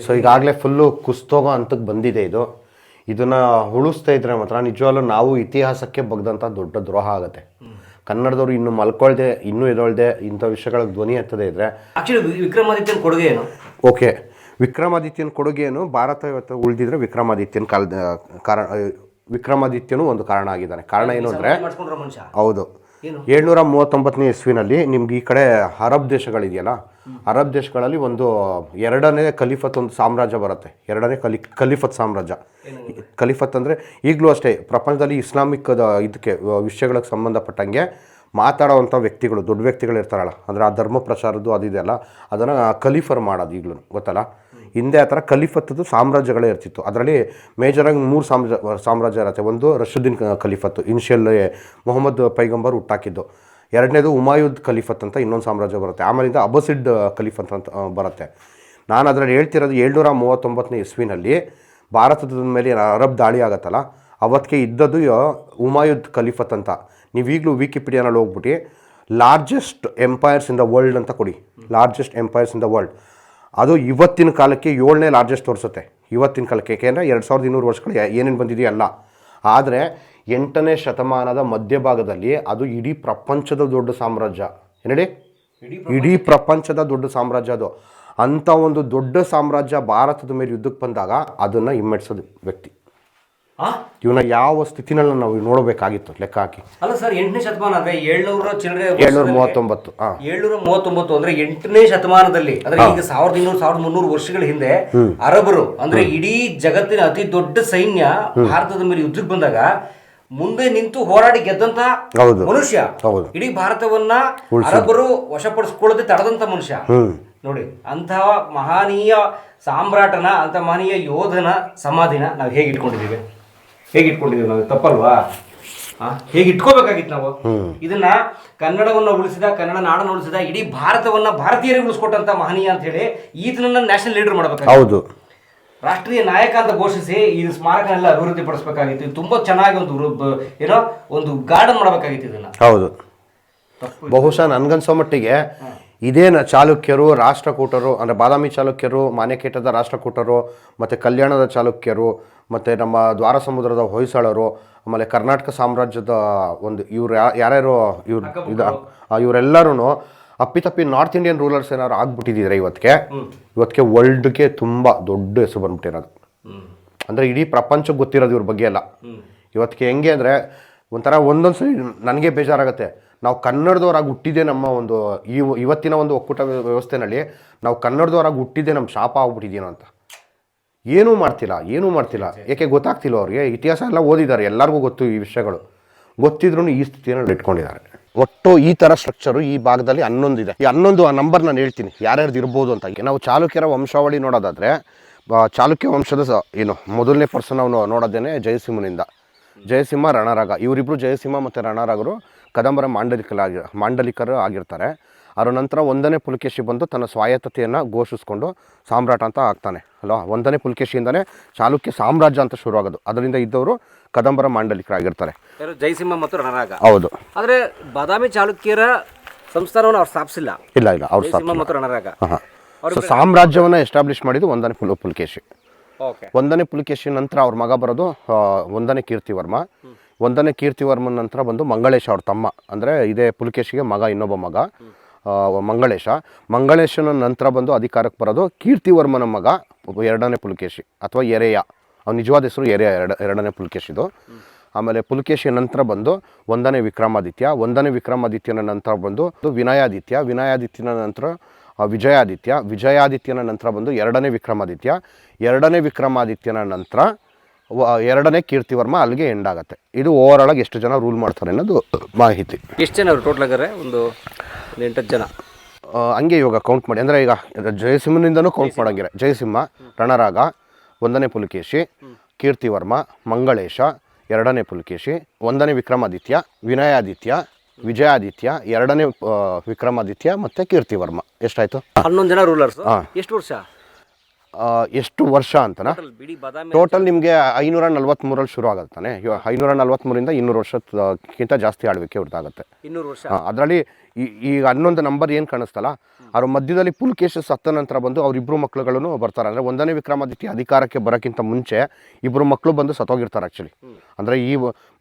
ಸೊ ಈಗಾಗಲೇ ಫುಲ್ಲು ಕುಸ್ತೋಗೋ ಹಂತಕ್ಕೆ ಬಂದಿದೆ ಇದು. ಇದನ್ನು ಉಳಿಸ್ತಾ ಇದ್ರೆ ಮಾತ್ರ ನಿಜವಾಗ್ಲೂ ನಾವು ಇತಿಹಾಸಕ್ಕೆ ಬಗ್ದಂಥ ದೊಡ್ಡ ದ್ರೋಹ ಆಗುತ್ತೆ. ಕನ್ನಡದವರು ಇನ್ನು ಮಲ್ಕೊಳ್ದೆ, ಇನ್ನೂ ಎದೊಳ್ದೆ ಇಂಥ ವಿಷಯಗಳಿಗೆ ಧ್ವನಿ ಎತ್ತದೆ ಇದ್ರೆ. ಆಕ್ಚುಲಿ ವಿಕ್ರಮಾದಿತ್ಯನ ಕೊಡುಗೆ ಏನು? ಓಕೆ, ವಿಕ್ರಮಾದಿತ್ಯನ ಕೊಡುಗೆ ಏನು? ಭಾರತ ಇವತ್ತು ಉಳಿದಿದ್ರೆ ವಿಕ್ರಮಾದಿತ್ಯನ ವಿಕ್ರಮಾದಿತ್ಯನು ಒಂದು ಕಾರಣ ಆಗಿದ್ದಾನೆ. ಕಾರಣ ಏನು ಅಂದರೆ, ಹೌದು, 739ನೇ ಇಸ್ವಿನಲ್ಲಿ ನಿಮ್ಗೆ ಈ ಕಡೆ ಅರಬ್ ದೇಶಗಳಿದೆಯಲ್ಲ, ಅರಬ್ ದೇಶಗಳಲ್ಲಿ ಒಂದು ಎರಡನೇ ಖಲೀಫತ್ ಒಂದು ಸಾಮ್ರಾಜ್ಯ ಬರುತ್ತೆ. ಎರಡನೇ ಖಲೀಫತ್ ಸಾಮ್ರಾಜ್ಯ. ಖಲೀಫತ್ ಅಂದರೆ ಈಗಲೂ ಅಷ್ಟೇ ಪ್ರಪಂಚದಲ್ಲಿ ಇಸ್ಲಾಮಿಕ್ ಇದಕ್ಕೆ ವಿಷಯಗಳಿಗೆ ಸಂಬಂಧಪಟ್ಟಂಗೆ ಮಾತಾಡೋವಂಥ ವ್ಯಕ್ತಿಗಳು, ದೊಡ್ಡ ವ್ಯಕ್ತಿಗಳು ಇರ್ತಾರಲ್ಲ, ಅಂದರೆ ಆ ಧರ್ಮ ಪ್ರಚಾರದ್ದು ಅದಿದೆಯಲ್ಲ, ಅದನ್ನು ಖಲೀಫರ್ ಮಾಡೋದು ಈಗಲೂ ಗೊತ್ತಲ್ಲ. ಹಿಂದೆ ಆ ಥರ ಖಲೀಫತ್ತದು ಸಾಮ್ರಾಜ್ಯಗಳೇ ಇರ್ತಿತ್ತು. ಅದರಲ್ಲಿ ಮೇಜರಾಗಿ 3 ಸಾಮ್ರಾಜ್ಯ ಇರುತ್ತೆ. ಒಂದು ರಶುದ್ದೀನ್ ಖಲೀಫತ್ತು, ಇನಿಷಿಯಲ್ ಮೊಹಮ್ಮದ್ ಪೈಗಂಬರ್ ಹುಟ್ಟಾಕಿದ್ದು. ಎರಡನೇದು ಹುಮಾಯೂದ್ ಖಲೀಫತ್ ಅಂತ ಇನ್ನೊಂದು ಸಾಮ್ರಾಜ್ಯ ಬರುತ್ತೆ. ಆಮೇಲಿಂದ ಅಬಸಿಡ್ ಖಲೀಫತ್ ಅಂತ ಬರುತ್ತೆ. ನಾನು ಅದರಲ್ಲಿ ಹೇಳ್ತಿರೋದು 739ನೇ ಇಸ್ವಿನಲ್ಲಿ ಭಾರತದ ಮೇಲೆ ಅರಬ್ ದಾಳಿ ಆಗುತ್ತಲ್ಲ, ಅವತ್ತಿಗೆ ಇದ್ದದ್ದು ಹುಮಾಯೂದ್ ಖಲೀಫತ್ ಅಂತ. ನೀವೀಗಲೂ ವಿಕಿಪೀಡಿಯಾನಲ್ಲಿ ಹೋಗ್ಬಿಟ್ಟು largest empires in the world ಅಂತ ಕೊಡಿ, largest empires in the world. ಅದು ಇವತ್ತಿನ ಕಾಲಕ್ಕೆ 7ನೇ ಲಾರ್ಜೆಸ್ಟ್ ತೋರಿಸುತ್ತೆ ಇವತ್ತಿನ ಕಾಲಕ್ಕೆ. ಏಕೆಂದರೆ 2200 ವರ್ಷಗಳು ಏನೇನು ಬಂದಿದೆಯಲ್ಲ. ಆದರೆ 8ನೇ ಶತಮಾನದ ಮಧ್ಯಭಾಗದಲ್ಲಿ ಅದು ಇಡೀ ಪ್ರಪಂಚದ ದೊಡ್ಡ ಸಾಮ್ರಾಜ್ಯ. ಏನೇಳಿ, ಇಡೀ ಪ್ರಪಂಚದ ದೊಡ್ಡ ಸಾಮ್ರಾಜ್ಯ ಅದು. ಅಂಥ ಒಂದು ದೊಡ್ಡ ಸಾಮ್ರಾಜ್ಯ ಭಾರತದ ಮೇಲೆ ಯುದ್ಧಕ್ಕೆ ಬಂದಾಗ ಅದನ್ನು ಹಿಮ್ಮೆಟ್ಟಿಸೋದು ವ್ಯಕ್ತಿ. ಇವನ್ನ ಯಾವ ಸ್ಥಿತಿನಲ್ಲಿ ನಾವು ನೋಡಬೇಕಾಗಿತ್ತು ಲೆಕ್ಕ ಹಾಕಿ. ಅಲ್ಲ ಸರ್, 8ನೇ ಶತಮಾನ ಅಂದ್ರೆ 739 ಅಂದ್ರೆ 8ನೇ ಶತಮಾನದಲ್ಲಿ, ಅಂದ್ರೆ ಈಗ 1200-1300 ವರ್ಷಗಳ ಹಿಂದೆ ಅರಬರು ಅಂದ್ರೆ ಇಡೀ ಜಗತ್ತಿನ ಅತಿ ದೊಡ್ಡ ಸೈನ್ಯ ಭಾರತದ ಮೇಲೆ ಯುದ್ಧಕ್ಕೆ ಬಂದಾಗ ಮುಂದೆ ನಿಂತು ಹೋರಾಡಿ ಗೆದ್ದಂತ ಮನುಷ್ಯ, ಇಡೀ ಭಾರತವನ್ನ ಅರಬರು ವಶಪಡಿಸ್ಕೊಳ್ಳದೆ ತಡೆದಂತ ಮನುಷ್ಯ ನೋಡಿ. ಅಂತಹ ಮಹನೀಯ ಸಾಮ್ರಾಟನ, ಅಂತ ಮಹನೀಯ ಯೋಧನ ಸಮಾಧಿನ ನಾವು ಹೇಗೆ ಇಟ್ಕೊಂಡಿದ್ದೀವಿ ನಾವು? ತಪ್ಪಲ್ವಾ? ಹೇಗೆ ಇಟ್ಕೋಬೇಕಾಗಿತ್ತು ನಾವು ಇದನ್ನ? ಕನ್ನಡವನ್ನ ಉಳಿಸಿದ, ಕನ್ನಡ ನಾಡನ್ನು ಉಳಿಸಿದ, ಇಡೀ ಭಾರತವನ್ನ ಭಾರತೀಯರಿಗೆ ಉಳಿಸ್ಕೊಟ್ಟಂತ ಮಹನೀಯ ಅಂತ ಹೇಳಿ ಈತನನ್ನ ನ್ಯಾಷನಲ್ ಲೀಡರ್ ಮಾಡಬೇಕಾಗಿತ್ತು, ರಾಷ್ಟ್ರೀಯ ನಾಯಕ ಅಂತ ಘೋಷಿಸಿ ಈ ಸ್ಮಾರಕನೆಲ್ಲ ಅಭಿವೃದ್ಧಿ ಪಡಿಸಬೇಕಾಗಿತ್ತು. ತುಂಬಾ ಚೆನ್ನಾಗಿ ಒಂದು ಗಾರ್ಡನ್ ಮಾಡಬೇಕಾಗಿತ್ತು ಇದನ್ನ. ಹೌದು, ಬಹುಶಃ ನನ್ಗನ್ಸೋ ಮಟ್ಟಿಗೆ ಇದೇನು ಚಾಲುಕ್ಯರು, ರಾಷ್ಟ್ರಕೂಟರು ಅಂದರೆ ಬಾದಾಮಿ ಚಾಲುಕ್ಯರು, ಮಾನ್ಯಕೇಟದ ರಾಷ್ಟ್ರಕೂಟರು, ಮತ್ತು ಕಲ್ಯಾಣದ ಚಾಲುಕ್ಯರು, ಮತ್ತು ನಮ್ಮ ದ್ವಾರ ಸಮುದ್ರದ ಹೊಯ್ಸಳರು, ಆಮೇಲೆ ಕರ್ನಾಟಕ ಸಾಮ್ರಾಜ್ಯದ ಒಂದು ಇವ್ರು ಯಾರ್ಯಾರು ಇವರೆಲ್ಲರೂ ಅಪ್ಪಿತಪ್ಪಿ ನಾರ್ತ್ ಇಂಡಿಯನ್ ರೂಲರ್ಸ್ ಏನಾದ್ರು ಆಗ್ಬಿಟ್ಟಿದ್ರೆ ಇವತ್ತಿಗೆ ವರ್ಲ್ಡ್ಗೆ ತುಂಬ ದೊಡ್ಡ ಹೆಸರು ಬಂದ್ಬಿಟ್ಟಿರೋದು. ಅಂದರೆ ಇಡೀ ಪ್ರಪಂಚಕ್ಕೆ ಗೊತ್ತಿರೋದು ಇವ್ರ ಬಗ್ಗೆ ಎಲ್ಲ. ಇವತ್ತಿಗೆ ಹೆಂಗೆ ಅಂದರೆ ಒಂಥರ ಒಂದೊಂದು ಸರಿ ನನಗೆ ಬೇಜಾರಾಗುತ್ತೆ, ನಾವು ಕನ್ನಡದವರಾಗಿ ಹುಟ್ಟಿದ್ದೆ ನಮ್ಮ ಒಂದು ಇವತ್ತಿನ ಒಂದು ಒಕ್ಕೂಟ ವ್ಯವಸ್ಥೆನಲ್ಲಿ ನಾವು ಕನ್ನಡದವರಾಗಿ ಹುಟ್ಟಿದ್ದೆ ನಮ್ಮ ಶಾಪ ಆಗ್ಬಿಟ್ಟಿದ್ದೀನೋ ಅಂತ. ಏನೂ ಮಾಡ್ತಿಲ್ಲ. ಏಕೆ ಗೊತ್ತಾಗ್ತಿಲ್ಲ ಅವ್ರಿಗೆ. ಇತಿಹಾಸ ಎಲ್ಲ ಓದಿದ್ದಾರೆ, ಎಲ್ಲರಿಗೂ ಗೊತ್ತು ಈ ವಿಷಯಗಳು, ಗೊತ್ತಿದ್ರೂ ಈ ಸ್ಥಿತಿಯಲ್ಲಿ ಇಟ್ಕೊಂಡಿದ್ದಾರೆ. ಒಟ್ಟು ಈ ಥರ ಸ್ಟ್ರಕ್ಚರು ಈ ಭಾಗದಲ್ಲಿ 11 ಇದೆ. ಈ 11 ಆ ನಂಬರ್ ನಾನು ಹೇಳ್ತೀನಿ ಯಾರ್ಯಾರ್ದು ಇರ್ಬೋದು ಅಂತ. ನಾವು ಚಾಲುಕ್ಯರ ವಂಶಾವಳಿ ನೋಡೋದಾದರೆ ಚಾಲುಕ್ಯ ವಂಶದ ಮೊದಲನೇ ಪರ್ಸನ್ ನಾವು ನೋಡೋದೇನೆ ಜಯಸಿಂಹನಿಂದ. ಜಯಸಿಂಹ, ರಣರಾಗ, ಇವರಿಬ್ಬರು ಜಯಸಿಂಹ ಮತ್ತು ರಣರಾಗರು ಕದಂಬರ ಮಾಂಡಲಿಕರು ಆಗಿರ್ತಾರೆ. ಅದರ ನಂತರ 1ನೇ ಪುಲಕೇಶಿ ಬಂದು ತನ್ನ ಸ್ವಾಯತ್ತತೆಯನ್ನು ಘೋಷಿಸ್ಕೊಂಡು ಸಾಮ್ರಾಟ ಅಂತ ಆಗ್ತಾನೆ ಅಲ್ವಾ. 1ನೇ ಪುಲಕೇಶಿಯಿಂದನೇ ಚಾಲುಕ್ಯ ಸಾಮ್ರಾಜ್ಯ ಅಂತ ಶುರುವಾಗೋದು. ಅದರಿಂದ ಇದ್ದವರು ಕದಂಬರ ಮಾಂಡಲಿಕರಾಗಿರ್ತಾರೆ, ಜಯಸಿಂಹ ಮತ್ತು ರಣರಾಗ. ಹೌದು. ಆದರೆ ಬಾದಾಮಿ ಚಾಲುಕ್ಯರ ಸಂಸ್ಥಾನವನ್ನು ಅವ್ರು ಸ್ಥಾಪಿಸಿಲ್ಲ. ಇಲ್ಲ ಅವ್ರು ಜಯಸಿಂಹ ಮತ್ತು ರಣರಾಗ ಸೊ ಸಾಮ್ರಾಜ್ಯವನ್ನು ಎಸ್ಟಾಬ್ಲಿಷ್ ಮಾಡಿದ್ದು 1ನೇ ಪುಲಕೇಶಿ. ಓಕೆ. 1ನೇ ಪುಲಕೇಶಿ ನಂತರ ಅವ್ರ ಮಗ ಬರೋದು 1ನೇ ಕೀರ್ತಿವರ್ಮ. 1ನೇ ಕೀರ್ತಿವರ್ಮನ ನಂತರ ಬಂದು ಮಂಗಳೇಶ ಅವ್ರ ತಮ್ಮ, ಅಂದರೆ ಇದೇ ಪುಲಕೇಶಿಗೆ ಮಗ, ಇನ್ನೊಬ್ಬ ಮಗ ಮಂಗಳೇಶನ ನಂತರ ಬಂದು ಅಧಿಕಾರಕ್ಕೆ ಬರೋದು ಕೀರ್ತಿವರ್ಮನ ಮಗ 2ನೇ ಪುಲಕೇಶಿ ಅಥವಾ ಎರೆಯ. ಅವ್ನ ನಿಜವಾದ ಹೆಸರು ಎರೆಯ, 2ನೇ ಪುಲಕೇಶಿದು. ಆಮೇಲೆ ಪುಲಕೇಶಿಯ ನಂತರ ಬಂದು 1ನೇ ವಿಕ್ರಮಾದಿತ್ಯ. 1ನೇ ವಿಕ್ರಮಾದಿತ್ಯನ ನಂತರ ಬಂದು ವಿನಯಾದಿತ್ಯ. ವಿನಯಾದಿತ್ಯನ ನಂತರ ವಿಜಯಾದಿತ್ಯ. ವಿಜಯಾದಿತ್ಯನ ನಂತರ ಬಂದು 2ನೇ ವಿಕ್ರಮಾದಿತ್ಯ. 2ನೇ ವಿಕ್ರಮಾದಿತ್ಯನ ನಂತರ 2ನೇ ಕೀರ್ತಿವರ್ಮ. ಅಲ್ಲಿಗೆ ಎಂಡ್ ಆಗುತ್ತೆ. ಇದು ಓವರ್ ಆಗಿ ಎಷ್ಟು ಜನ ರೂಲ್ ಮಾಡ್ತಾರೆ ಅನ್ನೋದು ಮಾಹಿತಿ. ಎಷ್ಟು ಜನ ಅವರು ಟೋಟಲ್ ಆಗಿದ್ದಾರೆ? ಒಂದು 8 ಜನ ಹಂಗೆ ಇವಾಗ ಕೌಂಟ್ ಮಾಡಿ. ಅಂದರೆ ಈಗ ಜಯಸಿಂಹನಿಂದನೂ ಕೌಂಟ್ ಮಾಡೋಂಗಿರ ಜಯಸಿಂಹ, ರಣರಾಗ, 1ನೇ ಪುಲಕೇಶಿ, ಕೀರ್ತಿವರ್ಮ, ಮಂಗಳೇಶ, 2ನೇ ಪುಲಕೇಶಿ, 1ನೇ ವಿಕ್ರಮಾದಿತ್ಯ, ವಿನಯಾದಿತ್ಯ, ವಿಜಯಾದಿತ್ಯ, 2ನೇ ವಿಕ್ರಮಾದಿತ್ಯ ಮತ್ತು ಕೀರ್ತಿವರ್ಮ. ಎಷ್ಟಾಯಿತು? 11 ಜನ ರೂಲರ್ಸ್. ಎಷ್ಟು ವರ್ಷ? ಎಷ್ಟು ವರ್ಷ ಅಂತನಾ? ಟೋಟಲ್ ನಿಮಗೆ 543ರಲ್ಲಿ ಶುರು ಆಗುತ್ತಾನೆ. 543ರಿಂದ 200 ವರ್ಷಕ್ಕಿಂತ ಜಾಸ್ತಿ ಆಳ್ವಿಕೆ ಅವ್ರದ್ದಾಗುತ್ತೆ. 200 ವರ್ಷ. ಅದರಲ್ಲಿ ಈಗ 11 ನಂಬರ್ ಏನು ಕಾಣಿಸ್ತಲ್ಲ, ಅವ್ರ ಮಧ್ಯದಲ್ಲಿ ಪುಲಕೇಶಿ ಸತ್ತ ನಂತರ ಬಂದು ಅವರಿಬ್ಬರು ಮಕ್ಕಳುಗಳನ್ನು ಬರ್ತಾರೆ. ಅಂದರೆ 1ನೇ ವಿಕ್ರಮಾದಿತ್ಯ ಅಧಿಕಾರಕ್ಕೆ ಬರೋಕ್ಕಿಂತ ಮುಂಚೆ ಇಬ್ಬರು ಮಕ್ಕಳು ಬಂದು ಸತ್ತೋಗಿರ್ತಾರೆ ಆ್ಯಕ್ಚುಲಿ. ಅಂದರೆ ಈ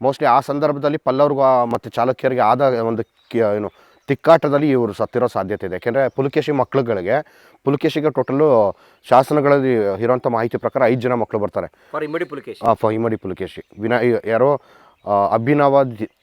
ಮೋಸ್ಟ್ಲಿ ಆ ಸಂದರ್ಭದಲ್ಲಿ ಪಲ್ಲವ್ರಿಗೂ ಮತ್ತು ಚಾಲುಕ್ಯರಿಗೆ ಆದ ಒಂದು ತಿಕ್ಕಾಟದಲ್ಲಿ ಇವರು ಸತ್ತಿರೋ ಸಾಧ್ಯತೆ ಇದೆ. ಯಾಕೆಂದರೆ ಪುಲಕೇಶಿಗೆ ಟೋಟಲು ಶಾಸನಗಳಲ್ಲಿ ಇರೋಂಥ ಮಾಹಿತಿ ಪ್ರಕಾರ 5 ಜನ ಮಕ್ಕಳು ಬರ್ತಾರೆ. ಇಮ್ಮಡಿ ಪುಲಕೇಶಿ, ಯಾರೋ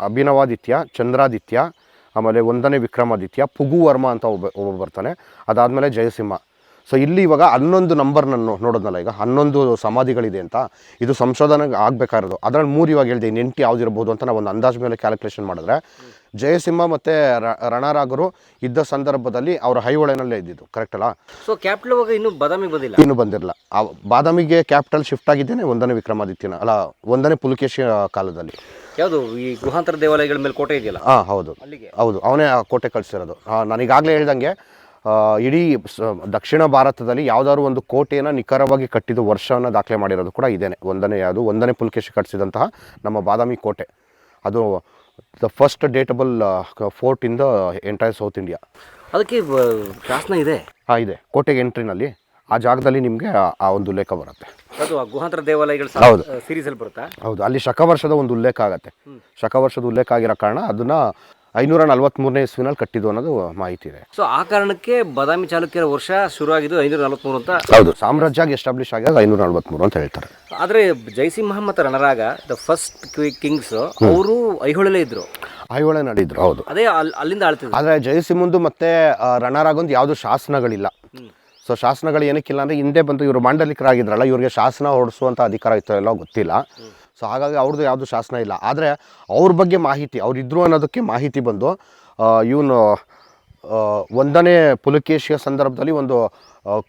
ಅಭಿನವಾದಿತ್ಯ, ಚಂದ್ರಾದಿತ್ಯ, ಆಮೇಲೆ 1ನೇ ವಿಕ್ರಮಾದಿತ್ಯ, ಪುಗುವರ್ಮ ಅಂತ ಒಬ್ಬ ಬರ್ತಾನೆ. ಅದಾದಮೇಲೆ ಜಯಸಿಂಹ. ಸೊ ಇಲ್ಲಿ ಇವಾಗ 11 ನಂಬರ್ನನ್ನು ನೋಡೋದ್ನಲ್ಲ, ಈಗ 11 ಸಮಾಧಿಗಳಿದೆ ಅಂತ. ಇದು ಸಂಶೋಧನೆಗೆ ಆಗಬೇಕಾಗಿರೋದು. ಅದರಲ್ಲಿ 3 ಇವಾಗ ಹೇಳಿದೆ. 8 ಯಾವುದಿರ್ಬೋದು ಅಂತ ನಾವು ಒಂದು ಅಂದಾಜು ಮೇಲೆ ಕ್ಯಾಲ್ಕುಲೇಷನ್ ಮಾಡಿದ್ರೆ ಜಯಸಿಂಹ ಮತ್ತು ರಣರಾಗರು ಇದ್ದ ಸಂದರ್ಭದಲ್ಲಿ ಅವರ ಹೈಹೊಳೆನಲ್ಲೇ ಇದ್ದಿದ್ದು. ಕರೆಕ್ಟ್ ಅಲ್ಲ? ಸೊ ಕ್ಯಾಪಿಟಲ್ ಇನ್ನೂ ಬಾದಾಮಿಗೆ ಬಂದಿಲ್ಲ. ಇನ್ನೂ ಬಂದಿರಲ್ಲ. ಬಾದಾಮಿಗೆ ಕ್ಯಾಪಿಟಲ್ ಶಿಫ್ಟ್ ಆಗಿದ್ದೇನೆ 1ನೇ ವಿಕ್ರಮಾದಿತ್ಯನ ಅಲ್ಲ 1ನೇ ಪುಲಕೇಶಿಯ ಕಾಲದಲ್ಲಿ. ಯಾವುದು ಈ ಗುಹಾಂತರ ದೇವಾಲಯಗಳ ಮೇಲೆ ಕೋಟೆ ಇದೆಯಲ್ಲ? ಹೌದು, ಅವನೇ ಆ ಕೋಟೆ ಕಳಿಸಿರೋದು. ನಾನೀಗಾಗಲೇ ಹೇಳ್ದಂಗೆ ಇಡೀ ದಕ್ಷಿಣ ಭಾರತದಲ್ಲಿ ಯಾವುದಾದ್ರು ಒಂದು ಕೋಟೆಯನ್ನು ನಿಖರವಾಗಿ ಕಟ್ಟಿದ ವರ್ಷವನ್ನು ದಾಖಲೆ ಮಾಡಿರೋದು ಕೂಡ ಇದೇನೆ. 1ನೇ ಪುಲಕೇಶಿ ಕಟ್ಟಿಸಿದಂತಹ ನಮ್ಮ ಬಾದಾಮಿ ಕೋಟೆ. ಅದು the first datable fort in the entire South India. ಅದಕ್ಕೆ ಶಾಸನ ಇದೆ. ಇದೆ. ಕೋಟೆಗೆ ಎಂಟ್ರಿನಲ್ಲಿ ಆ ಜಾಗದಲ್ಲಿ ನಿಮಗೆ ಆ ಒಂದು ಉಲ್ಲೇಖ ಬರುತ್ತೆ. ಅದು ಗುಹಾಂತರ ದೇವಾಲಯಗಳು ಸೀರೀಸಲ್ಲಿ ಬರುತ್ತಾ? ಹೌದು. ಅಲ್ಲಿ ಶಕವರ್ಷದ ಒಂದು ಉಲ್ಲೇಖ ಆಗುತ್ತೆ. ಶಕವರ್ಷದ ಉಲ್ಲೇಖ ಆಗಿರೋ ಕಾರಣ ಅದನ್ನು 543ನೇ ಇಸ್ವಿನಲ್ಲಿ ಕಟ್ಟಿದ್ದು ಅನ್ನೋದು ಮಾಹಿತಿ ಇದೆ. ಸೊ ಆ ಕಾರಣಕ್ಕೆ ಬಾದಾಮಿ ಚಾಲುಕ್ಯರ ವರ್ಷ ಶುರುವಾಗಿದ್ದು 543 ಅಂತ. ಹೌದು. ಸಾಮ್ರಾಜ್ಯ ಎಸ್ಟಾಬ್ಲಿಷ್ ಆಗೋದು 543 ಅಂತ ಹೇಳ್ತಾರೆ. ಆದರೆ ಜಯಸಿಂಹ ಮತ್ತು ರಣರಾಗ ದ ಫಸ್ಟ್ ಕಿಂಗ್ಸ್ ಅವರು ಐಹೊಳೆಲೇ ಇದ್ರು. ಐಹೊಳೆ ನಡೀದ್ರು. ಹೌದು. ಅದೇ ಅಲ್ಲಿಂದ ಆಳ್ತಿದ್ರು. ಆದರೆ ಜಯಸಿಂಹಂದು ಮತ್ತು ರಣರಾಗೊಂದು ಯಾವುದೂ ಶಾಸನಗಳಿಲ್ಲ. ಸೊ ಶಾಸನಗಳು ಏನಕ್ಕಿಲ್ಲ ಅಂದರೆ ಹಿಂದೆ ಬಂದು ಇವರು ಮಾಂಡಲಿಕರಾಗಿದ್ರಲ್ಲ, ಇವ್ರಿಗೆ ಶಾಸನ ಹೊಡಿಸುವಂಥ ಅಧಿಕಾರ ಇತ್ತೋ ಎಲ್ಲೋ ಗೊತ್ತಿಲ್ಲ. ಸೊ ಹಾಗಾಗಿ ಅವ್ರದ್ದು ಯಾವುದು ಶಾಸನ ಇಲ್ಲ. ಆದರೆ ಅವ್ರ ಬಗ್ಗೆ ಮಾಹಿತಿ ಅವರಿದ್ದರು ಅನ್ನೋದಕ್ಕೆ ಮಾಹಿತಿ ಬಂದು ಇವನು 1ನೇ ಪುಲಕೇಶಿಯ ಸಂದರ್ಭದಲ್ಲಿ ಒಂದು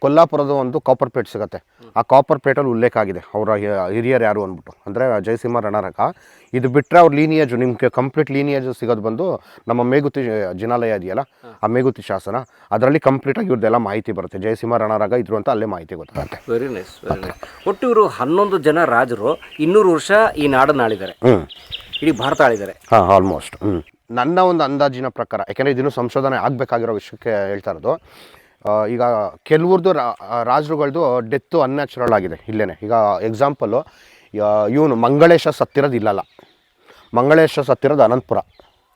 ಕೊಲ್ಲಾಪುರದ ಒಂದು ಕಾಪರ್ ಪೇಟ್ ಸಿಗುತ್ತೆ. ಆ ಕಾಪರ್ ಪೇಟಲ್ಲಿ ಉಲ್ಲೇಖ ಆಗಿದೆ ಅವರ ಹಿರಿಯರು ಯಾರು ಅಂದ್ಬಿಟ್ಟು. ಅಂದರೆ ಜಯಸಿಂಹ, ರಣರಾಗ. ಇದು ಬಿಟ್ಟರೆ ಅವ್ರ ಲೀನಿಯೇಜ್ ನಿಮಗೆ ಕಂಪ್ಲೀಟ್ ಲೀನಿಯೇಜ್ ಸಿಗೋದು ಬಂದು ನಮ್ಮ ಮೇಗುತಿ ಜಿನಾಲಯ ಇದೆಯಲ್ಲ, ಆ ಮೇಗುತಿ ಶಾಸನ. ಅದರಲ್ಲಿ ಕಂಪ್ಲೀಟಾಗಿ ಇವ್ರದ್ದೆಲ್ಲ ಮಾಹಿತಿ ಬರುತ್ತೆ. ಜಯಸಿಂಹ, ರಣರಾಗ ಇದ್ರು ಅಂತ ಅಲ್ಲೇ ಮಾಹಿತಿ ಗೊತ್ತಾಗುತ್ತೆ. Very nice, very nice. ಒಟ್ಟು ಇವರು 11 ಜನ ರಾಜರು 200 ವರ್ಷ ಈ ನಾಡನ್ನು ಆಳಿದ್ದಾರೆ. ಇಡೀ ಭಾರತ ಆಳಿದ್ದಾರೆ. ಆಲ್ಮೋಸ್ಟ್. ನನ್ನ ಒಂದು ಅಂದಾಜಿನ ಪ್ರಕಾರ, ಯಾಕೆಂದರೆ ಇದನ್ನು ಸಂಶೋಧನೆ ಆಗಬೇಕಾಗಿರೋ ವಿಷಯಕ್ಕೆ ಹೇಳ್ತಾ ಇರೋದು. ಈಗ ಕೆಲವ್ರದ್ದು ರಾಜರುಗಳದ್ದು ಡೆತ್ತು ಅನ್ಯಾಚುರಲ್ ಆಗಿದೆ ಇಲ್ಲೇ. ಈಗ ಎಕ್ಸಾಂಪಲ್ಲು, ಇವನು ಮಂಗಳೇಶ ಸತ್ತಿರೋದು ಇಲ್ಲಲ್ಲ, ಮಂಗಳೇಶ ಸತ್ತಿರೋದು ಅನಂತಪುರ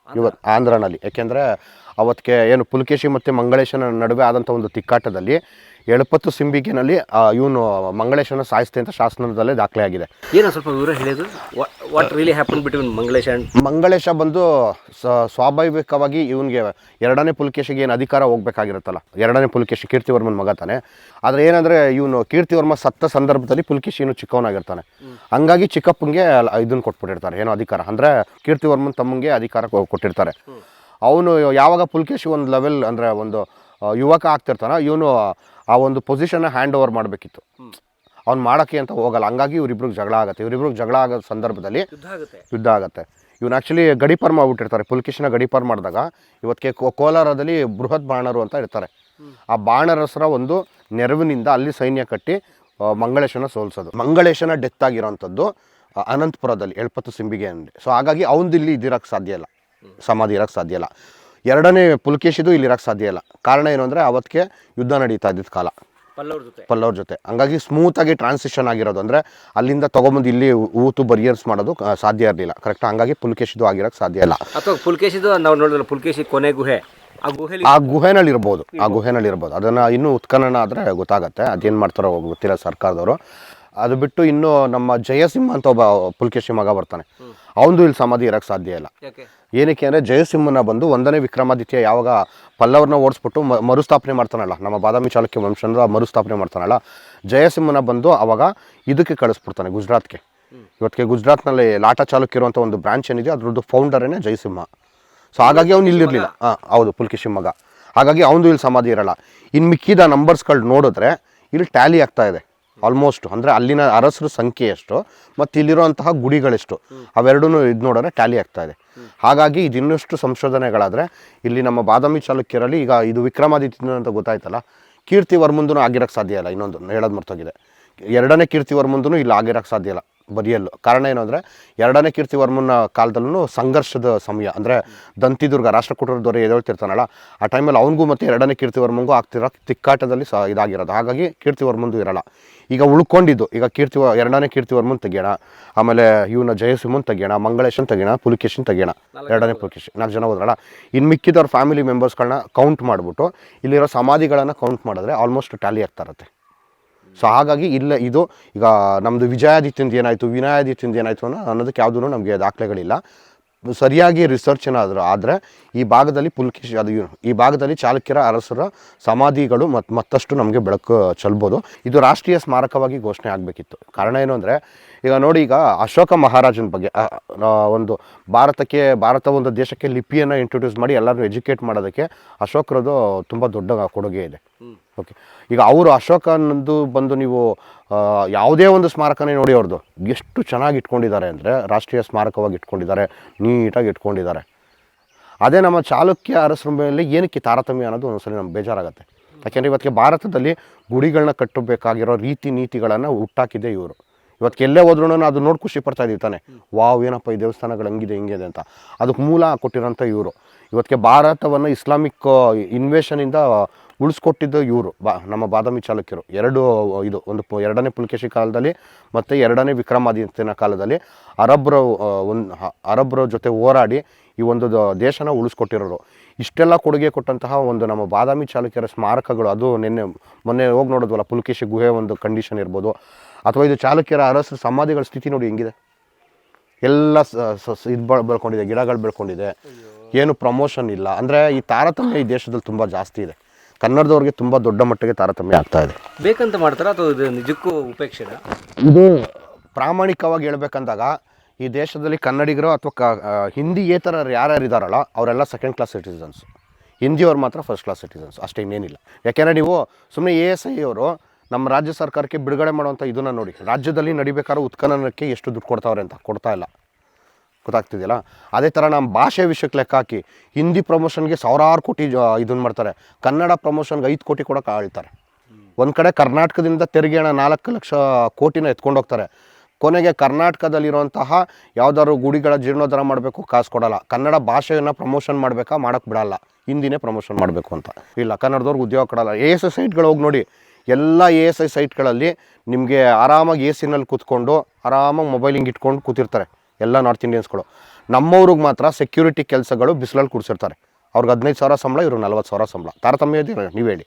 ಇವತ್ತು ಆಂಧ್ರನಲ್ಲಿ. ಯಾಕೆಂದರೆ ಅವತ್ತಿಗೆ ಏನು ಪುಲಕೇಶಿ ಮತ್ತು ಮಂಗಳೇಶನ ನಡುವೆ ಆದಂಥ ಒಂದು ತಿಕ್ಕಾಟದಲ್ಲಿ ಎಳಪತ್ತು ಸಿಂಬಿಗೆನಲ್ಲಿ ಇವನು ಮಂಗಳೇಶನ ಸಾಯಿಸ್ತೆ ಅಂತ ಶಾಸನದಲ್ಲೇ ದಾಖಲೆ ಆಗಿದೆ. ಏನೋ ಸ್ವಲ್ಪ ವಿವರ ಹೇಳಿದ್ರು, what really happen between Mangalesha and Mangalesha ಬಂದು ಸ್ವಾಭಾವಿಕವಾಗಿ ಇವನಿಗೆ ಎರಡನೇ ಪುಲಕೇಶಿಗೆ ಏನು ಅಧಿಕಾರ ಹೋಗ್ಬೇಕಾಗಿರುತ್ತಲ್ಲ, ಎರಡನೇ ಪುಲಕೇಶಿ ಕೀರ್ತಿವರ್ಮನ ಮಗ ತಾನೆ. ಆದರೆ ಏನಂದರೆ ಇವನು ಕೀರ್ತಿವರ್ಮ ಸತ್ತ ಸಂದರ್ಭದಲ್ಲಿ ಪುಲಕೇಶಿ ಇನ್ನೂ ಚಿಕ್ಕವನಾಗಿರ್ತಾನೆ. ಹಂಗಾಗಿ ಚಿಕ್ಕಪ್ಪನಿಗೆ ಇದನ್ನು ಕೊಟ್ಬಿಟ್ಟಿರ್ತಾರೆ, ಏನೋ ಅಧಿಕಾರ ಅಂದರೆ ಕೀರ್ತಿವರ್ಮನ ತಮ್ಮಂಗೆ ಅಧಿಕಾರ ಕೊಟ್ಟಿರ್ತಾರೆ. ಅವನು ಯಾವಾಗ ಪುಲಕೇಶಿ ಒಂದು ಲೆವೆಲ್ ಅಂದರೆ ಒಂದು ಯುವಕ ಆಗ್ತಿರ್ತಾನೆ, ಇವನು ಆ ಒಂದು ಪೊಸಿಷನ್ನ ಹ್ಯಾಂಡ್ ಓವರ್ ಮಾಡಬೇಕಿತ್ತು. ಅವ್ನು ಮಾಡೋಕ್ಕೆ ಅಂತ ಹೋಗಲ್ಲ. ಹಂಗಾಗಿ ಇವರಿಬ್ರಿಗೆ ಜಗಳ ಆಗುತ್ತೆ. ಇವರಿಬ್ರಿಗೆ ಜಗಳ ಆಗೋ ಸಂದರ್ಭದಲ್ಲಿ ಯುದ್ಧ ಆಗುತ್ತೆ. ಇವನು ಆ್ಯಕ್ಚುಲಿ ಗಡಿಪಾರ್ ಮಾಡಿಬಿಟ್ಟಿರ್ತಾರೆ. ಪುಲಕೇಶಿನ ಗಡಿಪಾರ್ ಮಾಡಿದಾಗ ಇವತ್ತಿಗೆ ಕೋಲಾರದಲ್ಲಿ ಬೃಹತ್ ಬಾಣರು ಅಂತ ಇರ್ತಾರೆ. ಆ ಬಾಣರಸರ ಒಂದು ನೆರವಿನಿಂದ ಅಲ್ಲಿ ಸೈನ್ಯ ಕಟ್ಟಿ ಮಂಗಳೇಶನ ಸೋಲಿಸೋದು. ಮಂಗಳೇಶನ ಡೆತ್ ಆಗಿರೋಂಥದ್ದು ಅನಂತಪುರದಲ್ಲಿ ಎಳಪತ್ತು ಸಿಂಬಿಗೆ ಅಂದೆ. ಸೊ ಹಾಗಾಗಿ ಅವನದು ಇಲ್ಲಿ ಇದಿರೋಕ್ಕೆ ಸಾಧ್ಯ ಇಲ್ಲ, ಸಮಾಧಿ ಇರೋಕ್ಕೆ ಸಾಧ್ಯ ಇಲ್ಲ. ಎರಡನೇ ಪುಲಕೇಶಿದು ಇಲ್ಲಿ ಇರೋಕ್ಕೆ ಸಾಧ್ಯ ಇಲ್ಲ. ಕಾರಣ ಏನು ಅಂದರೆ ಅವತ್ತಿಗೆ ಯುದ್ಧ ನಡೀತಾ ಇದ್ದಿದ್ದ ಕಾಲ ಪಲ್ಲವ್ರ ಜೊತೆ. ಹಂಗಾಗಿ ಸ್ಮೂತಾಗಿ ಟ್ರಾನ್ಸಿಷನ್ ಆಗಿರೋದು, ಅಂದರೆ ಅಲ್ಲಿಂದ ತೊಗೊಂಬಂದು ಇಲ್ಲಿ ಊತು ಬರಿಯರ್ಸ್ ಮಾಡೋದು ಸಾಧ್ಯ ಇರಲಿಲ್ಲ. ಕರೆಕ್ಟ್. ಹಂಗಾಗಿ ಪುಲಕೇಶಿದು ಆಗಿರೋಕ್ಕೆ ಸಾಧ್ಯ ಇಲ್ಲ. ಅಥವಾ ಪುಲಕೇಶಿದು ನಾವು ನೋಡಿದ್ರೆ ಪುಲಕೇಶಿ ಕೊನೆ ಗುಹೆ, ಆ ಗುಹೆನಲ್ಲಿ ಇರ್ಬೋದು. ಅದನ್ನು ಇನ್ನೂ ಉತ್ಖನನ ಆದರೆ ಗೊತ್ತಾಗತ್ತೆ. ಅದೇನು ಮಾಡ್ತಾರೋ ಗೊತ್ತಿಲ್ಲ ಸರ್ಕಾರದವರು. ಅದು ಬಿಟ್ಟು ಇನ್ನೂ ನಮ್ಮ ಜಯಸಿಂಹ ಅಂತ ಒಬ್ಬ ಪುಲಕೇಶಿ ಮಗ ಬರ್ತಾನೆ, ಅವನದು ಇಲ್ಲಿ ಸಮಾಧಿ ಇರೋಕ್ಕೆ ಸಾಧ್ಯ ಇಲ್ಲ. ಏನಕ್ಕೆ ಅಂದರೆ ಜಯಸಿಂಹನ ಬಂದು 1ನೇ ವಿಕ್ರಮಾದಿತ್ಯ ಯಾವಾಗ ಪಲ್ಲವ್ರನ್ನ ಓಡಿಸ್ಬಿಟ್ಟು ಮರುಸ್ಥಾಪನೆ ಮಾಡ್ತಾನಲ್ಲ, ನಮ್ಮ ಬಾದಾಮಿ ಚಾಲುಕ್ಯ ವಂಶನ ಮರುಸ್ಥಾಪನೆ ಮಾಡ್ತಾನಲ್ಲ, ಜಯಸಿಂಹನ ಬಂದು ಅವಾಗ ಇದಕ್ಕೆ ಕಳಿಸ್ಬಿಡ್ತಾನೆ, ಗುಜರಾತ್ಗೆ. ಇವತ್ತಿಗೆ ಗುಜರಾತ್ನಲ್ಲಿ ಲಾಟಾ ಚಾಲುಕ್ಯ ಇರುವಂಥ ಒಂದು ಬ್ರಾಂಚ್ ಏನಿದೆ, ಅದ್ರದ್ದು ಫೌಂಡರೇನೆ ಜಯಸಿಂಹ. ಸೊ ಹಾಗಾಗಿ ಅವ್ನು ಇಲ್ಲಿರಲಿಲ್ಲ. ಹೌದು, ಪುಲಕೇಶಿ ಮಗ. ಹಾಗಾಗಿ ಅವನದು ಇಲ್ಲಿ ಸಮಾಧಿ ಇರಲ್ಲ. ಇನ್ನು ಮಿಕ್ಕಿದ ನಂಬರ್ಸ್ಗಳು ನೋಡಿದ್ರೆ ಇಲ್ಲಿ ಟ್ಯಾಲಿ ಆಗ್ತಾ ಇದೆ ಆಲ್ಮೋಸ್ಟ್. ಅಂದರೆ ಅಲ್ಲಿನ ಅರಸರ ಸಂಖ್ಯೆ ಎಷ್ಟು ಮತ್ತು ಇಲ್ಲಿರುವಂತಹ ಗುಡಿಗಳೆಷ್ಟು, ಅವೆರಡೂ ಇದು ನೋಡಿದ್ರೆ ಟ್ಯಾಲಿ ಆಗ್ತಾ ಇದೆ. ಹಾಗಾಗಿ ಇದು ಇನ್ನಷ್ಟು ಸಂಶೋಧನೆಗಳಾದರೆ ಇಲ್ಲಿ ನಮ್ಮ ಬಾದಾಮಿ ಚಾಲುಕ್ಯರಲ್ಲಿ ಈಗ ಇದು ವಿಕ್ರಮಾದಿತ್ಯ ಅಂತ ಗೊತ್ತಾಯ್ತಲ್ಲ, ಕೀರ್ತಿವರ್ಮಂದೂ ಆಗಿರೋಕ್ಕೆ ಸಾಧ್ಯ ಇಲ್ಲ. ಇನ್ನೊಂದು ಹೇಳೋದು ಮರ್ತೋಗಿದೆ, ಎರಡನೇ ಕೀರ್ತಿವರ್ಮಂದೂ ಇಲ್ಲಿ ಆಗಿರೋಕ್ಕೆ ಸಾಧ್ಯ ಇಲ್ಲ ಬರಿಯಲ್ಲು. ಕಾರಣ ಏನು ಅಂದರೆ ಎರಡನೇ ಕೀರ್ತಿವರ್ಮನ ಕಾಲದಲ್ಲೂ ಸಂಘರ್ಷದ ಸಮಯ, ಅಂದರೆ ದಂತಿದುರ್ಗ ರಾಷ್ಟ್ರಕೂಟರ ದೊರೆ ಎದ್ದೇಳ್ತಿರ್ತಾನಲ್ಲ, ಆ ಟೈಮಲ್ಲಿ ಅವನಿಗೂ ಮತ್ತು ಎರಡನೇ ಕೀರ್ತಿವರ್ಮಂಗೂ ಆಗ್ತಿರೋ ತಿಕ್ಕಾಟದಲ್ಲಿ ಇದಾಗಿರೋದು. ಹಾಗಾಗಿ ಕೀರ್ತಿವರ್ಮಂದು ಇರಲ್ಲ. ಈಗ ಉಳ್ಕೊಂಡಿದ್ದು ಈಗ ಎರಡನೇ ಕೀರ್ತಿವರ್ಮನ್ ತೆಗಿಯೋಣ, ಆಮೇಲೆ ಇವನ ಜಯಸಿಂಹನ್ ತೆಗಿಯೋಣ, ಮಂಗಳೇಶನ್ ತೆಗಿಯೋಣ, ಪುಲಕೇಶಿನ್ ತೆಗಿಯೋಣ, ಎರಡನೇ ಪುಲಕೇಶಿ 4 ಜನ ಹೋದ್ರಲ್ಲ. ಇನ್ನು ಮಿಕ್ಕಿದವ್ರ ಫ್ಯಾಮಿಲಿ ಮೆಂಬರ್ಸ್ಗಳನ್ನ ಕೌಂಟ್ ಮಾಡಿಬಿಟ್ಟು ಇಲ್ಲಿರೋ ಸಮಾಧಿಗಳನ್ನು ಕೌಂಟ್ ಮಾಡಿದ್ರೆ ಆಲ್ಮೋಸ್ಟ್ ಟ್ಯಾಲಿ ಆಗ್ತಾ ಇರುತ್ತೆ. ಸೊ ಹಾಗಾಗಿ ಇಲ್ಲ ಇದು ಈಗ ನಮ್ಮದು ವಿಜಯಾದಿತ್ಯಂದು ಏನಾಯಿತು, ವಿನಯಾದಿತ್ಯಂದು ಏನಾಯಿತು ಅನ್ನೋದಕ್ಕೆ ಯಾವುದೂ ನಮಗೆ ದಾಖಲೆಗಳಿಲ್ಲ. ಸರಿಯಾಗಿ ರಿಸರ್ಚ್ ಏನಾದರೂ ಆದರೆ ಈ ಭಾಗದಲ್ಲಿ ಪುಲಕೇಶಿ ಈ ಭಾಗದಲ್ಲಿ ಚಾಲುಕ್ಯರ ಅರಸರ ಸಮಾಧಿಗಳು ಮತ್ತಷ್ಟು ನಮಗೆ ಬೆಳಕು ಚೆಲ್ಬೋದು. ಇದು ರಾಷ್ಟ್ರೀಯ ಸ್ಮಾರಕವಾಗಿ ಘೋಷಣೆ ಆಗಬೇಕಿತ್ತು. ಕಾರಣ ಏನು ಅಂದರೆ ಈಗ ನೋಡಿ, ಈಗ ಅಶೋಕ ಮಹಾರಾಜನ ಬಗ್ಗೆ ಭಾರತ ಒಂದು ದೇಶಕ್ಕೆ ಲಿಪಿಯನ್ನು ಇಂಟ್ರೊಡ್ಯೂಸ್ ಮಾಡಿ ಎಲ್ಲರೂ ಎಜುಕೇಟ್ ಮಾಡೋದಕ್ಕೆ ಅಶೋಕರದು ತುಂಬ ದೊಡ್ಡ ಕೊಡುಗೆ ಇದೆ. ಓಕೆ, ಈಗ ಅವರು ಅಶೋಕನದ್ದು ಬಂದು ನೀವು ಯಾವುದೇ ಒಂದು ಸ್ಮಾರಕನೇ ನೋಡಿ, ಅವ್ರದ್ದು ಎಷ್ಟು ಚೆನ್ನಾಗಿ ಇಟ್ಕೊಂಡಿದ್ದಾರೆ ಅಂದರೆ ರಾಷ್ಟ್ರೀಯ ಸ್ಮಾರಕವಾಗಿ ಇಟ್ಕೊಂಡಿದ್ದಾರೆ, ನೀಟಾಗಿ ಇಟ್ಕೊಂಡಿದ್ದಾರೆ. ಅದೇ ನಮ್ಮ ಚಾಲುಕ್ಯ ಅರಸರ ಮೇಲೆ ಏನಕ್ಕೆ ತಾರತಮ್ಯ ಅನ್ನೋದು ಒಂದ್ಸಲ ನಮ್ಗೆ ಬೇಜಾರಾಗುತ್ತೆ. ಯಾಕೆಂದರೆ ಇವತ್ತಿಗೆ ಭಾರತದಲ್ಲಿ ಗುಡಿಗಳನ್ನ ಕಟ್ಟಬೇಕಾಗಿರೋ ರೀತಿ ನೀತಿಗಳನ್ನು ಹುಟ್ಟಾಕಿದ್ದೆ ಇವರು. ಇವತ್ತಿಗೆ ಎಲ್ಲೇ ಹೋದ್ರೂ ಅದು ನೋಡಿ ಖುಷಿ ಪಡ್ತಾ ಇದ್ದೀವಿ ತಾನೆ, ವಾವ್ ಏನಪ್ಪ ಈ ದೇವಸ್ಥಾನಗಳು ಹಂಗಿದೆ ಹಿಂಗಿದೆ ಅಂತ. ಅದಕ್ಕೆ ಮೂಲ ಕೊಟ್ಟಿರೋಂಥ ಇವರು. ಇವತ್ತಿಗೆ ಭಾರತವನ್ನು ಇಸ್ಲಾಮಿಕ್ ಇನ್ವೇಷನಿಂದ ಉಳಿಸ್ಕೊಟ್ಟಿದ್ದು ಇವರು, ನಮ್ಮ ಬಾದಾಮಿ ಚಾಲುಕ್ಯರು. ಒಂದು ಎರಡನೇ ಪುಲಕೇಶಿ ಕಾಲದಲ್ಲಿ ಮತ್ತು ಎರಡನೇ ವಿಕ್ರಮಾದಿತ್ಯನ ಕಾಲದಲ್ಲಿ ಅರಬ್ರ ಜೊತೆ ಹೋರಾಡಿ ಈ ಒಂದು ದೇಶನ ಉಳಿಸ್ಕೊಟ್ಟಿರೋರು. ಇಷ್ಟೆಲ್ಲ ಕೊಡುಗೆ ಕೊಟ್ಟಂತಹ ಒಂದು ನಮ್ಮ ಬಾದಾಮಿ ಚಾಲುಕ್ಯರ ಸ್ಮಾರಕಗಳು, ಅದು ಮೊನ್ನೆ ಹೋಗಿ ನೋಡೋದ್ವಲ್ಲ, ಪುಲಕೇಶಿ ಗುಹೆ ಒಂದು ಕಂಡೀಷನ್ ಇರ್ಬೋದು, ಅಥವಾ ಇದು ಚಾಲುಕ್ಯರ ಅರಸರ ಸಮಾಧಿಗಳ ಸ್ಥಿತಿ ನೋಡಿ ಹೆಂಗಿದೆ. ಎಲ್ಲ ಬೆಳ್ಕೊಂಡಿದೆ, ಗಿಡಗಳು ಬೆಳ್ಕೊಂಡಿದೆ, ಏನು ಪ್ರಮೋಷನ್ ಇಲ್ಲ. ಅಂದರೆ ಈ ತಾರತಮ್ಯ ಈ ದೇಶದಲ್ಲಿ ತುಂಬ ಜಾಸ್ತಿ ಇದೆ. ಕನ್ನಡದವ್ರಿಗೆ ತುಂಬ ದೊಡ್ಡ ಮಟ್ಟಿಗೆ ತಾರತಮ್ಯ ಆಗ್ತಾ ಇದೆ. ಬೇಕಂತ ಮಾಡ್ತಾರ ಅಥವಾ ಇದು ನಿಜಕ್ಕೂ ಉಪೇಕ್ಷೆನ? ಇದು ಪ್ರಾಮಾಣಿಕವಾಗಿ ಹೇಳ್ಬೇಕಂದಾಗ ಈ ದೇಶದಲ್ಲಿ ಕನ್ನಡಿಗರು ಅಥವಾ ಹಿಂದಿಯೇತರರು ಯಾರ್ಯಾರು ಇದ್ದಾರಲ್ಲ ಅವರೆಲ್ಲ ಸೆಕೆಂಡ್ ಕ್ಲಾಸ್ ಸಿಟಿಸನ್ಸ್. ಹಿಂದಿಯವ್ರು ಮಾತ್ರ ಫಸ್ಟ್ ಕ್ಲಾಸ್ ಸಿಟಿಸನ್ಸ್, ಅಷ್ಟೇ ಇನ್ನೇನಿಲ್ಲ. ಯಾಕೆಂದರೆ ನೀವು ಸುಮ್ಮನೆ ASI ಅವರು ನಮ್ಮ ರಾಜ್ಯ ಸರ್ಕಾರಕ್ಕೆ ಬಿಡುಗಡೆ ಮಾಡುವಂಥ ಇದನ್ನು ನೋಡಿ, ರಾಜ್ಯದಲ್ಲಿ ನಡಿಬೇಕಾದ್ರೆ ಉತ್ಖನನಕ್ಕೆ ಎಷ್ಟು ದುಡ್ಡು ಕೊಡ್ತಾವ್ರೆ ಅಂತ ಕೊಡ್ತಾ ಇಲ್ಲ, ಗೊತ್ತಾಗ್ತಿದೆಯಲ್ಲ. ಅದೇ ಥರ ನಮ್ಮ ಭಾಷೆ ವಿಷಯಕ್ಕೆ ಲೆಕ್ಕ ಹಾಕಿ ಹಿಂದಿ ಪ್ರಮೋಷನ್ಗೆ 1000 ಕೋಟಿ ಇದನ್ನು ಮಾಡ್ತಾರೆ, ಕನ್ನಡ ಪ್ರಮೋಷನ್ಗೆ 5 ಕೋಟಿ ಕೊಡೋಕೆ ಆಳ್ತಾರೆ. ಒಂದು ಕಡೆ ಕರ್ನಾಟಕದಿಂದ ತೆರಿಗೆ ಹಣ 4 ಲಕ್ಷ ಕೋಟಿನ ಎತ್ಕೊಂಡು ಹೋಗ್ತಾರೆ, ಕೊನೆಗೆ ಕರ್ನಾಟಕದಲ್ಲಿರುವಂತಹ ಯಾವ್ದಾದ್ರು ಗುಡಿಗಳ ಜೀರ್ಣೋದ್ಧಾರ ಮಾಡಬೇಕು, ಕಾಸು ಕೊಡಲ್ಲ. ಕನ್ನಡ ಭಾಷೆಯನ್ನು ಪ್ರಮೋಷನ್ ಮಾಡಬೇಕಾ, ಮಾಡೋಕ್ಕೆ ಬಿಡಲ್ಲ. ಹಿಂದಿನೇ ಪ್ರಮೋಷನ್ ಮಾಡಬೇಕು ಅಂತ ಇಲ್ಲ, ಕನ್ನಡದವ್ರಿಗೆ ಉದ್ಯೋಗ ಕೊಡಲ್ಲ. ASI ಸೈಟ್ಗಳು ಹೋಗಿ ನೋಡಿ, ಎಲ್ಲ ASI ಸೈಟ್ಗಳಲ್ಲಿ ನಿಮಗೆ ಆರಾಮಾಗಿ AC ನಲ್ಲಿ ಕೂತ್ಕೊಂಡು ಆರಾಮಾಗಿ ಮೊಬೈಲ್ ಹಿಂಗೆ ಇಟ್ಕೊಂಡು ಕೂತಿರ್ತಾರೆ ಎಲ್ಲ ನಾರ್ತ್ ಇಂಡಿಯನ್ಸ್ಗಳು. ನಮ್ಮವ್ರಿಗೆ ಮಾತ್ರ ಸೆಕ್ಯೂರಿಟಿ ಕೆಲಸಗಳು ಬಿಸಿಲಲ್ಲಿ ಕೂರಿಸಿರ್ತಾರೆ. ಅವ್ರಿಗೆ 15,000 ಸಂಬಳ, ಇವರು 40,000 ಸಂಬಳ. ತಾರತಮ್ಯ ಇದೆ ನೀವು ಹೇಳಿ.